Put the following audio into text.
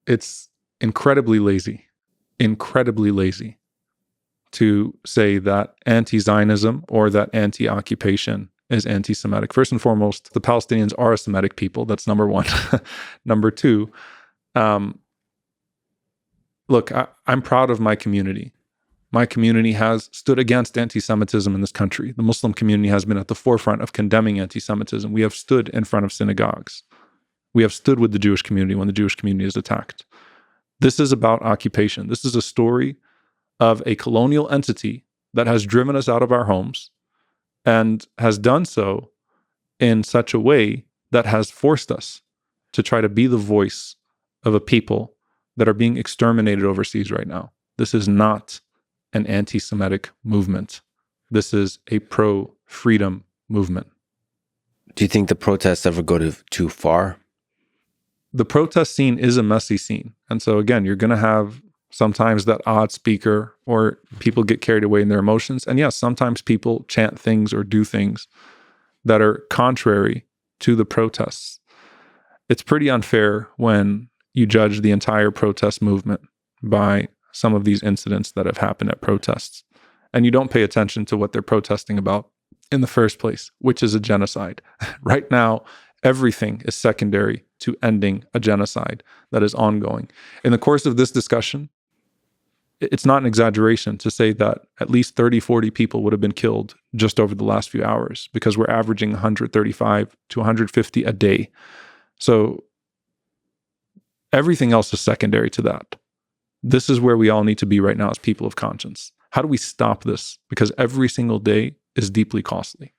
it's incredibly lazy to say that anti-Zionism or that anti-occupation is anti-Semitic. First and foremost, the Palestinians are a Semitic people. That's number one. Number two, look, I'm proud of my community. My community has stood against anti-Semitism in this country. The Muslim community has been at the forefront of condemning anti-Semitism. We have stood in front of synagogues. We have stood with the Jewish community when the Jewish community is attacked. This is about occupation. This is a story of a colonial entity that has driven us out of our homes and has done so in such a way that has forced us to try to be the voice of a people that are being exterminated overseas right now. This is not an anti-Semitic movement. This is a pro-freedom movement. Do you think the protests ever go too far? The protest scene is a messy scene. And so again, you're going to have sometimes that odd speaker or people get carried away in their emotions. And yes, sometimes people chant things or do things that are contrary to the protests. It's pretty unfair when you judge the entire protest movement by some of these incidents that have happened at protests, and you don't pay attention to what they're protesting about in the first place, which is a genocide. Right now, everything is secondary to ending a genocide that is ongoing. In the course of this discussion, it's not an exaggeration to say that at least 30, 40 people would have been killed just over the last few hours, because we're averaging 135 to 150 a day. So everything else is secondary to that. This is where we all need to be right now as people of conscience. How do we stop this? Because every single day is deeply costly.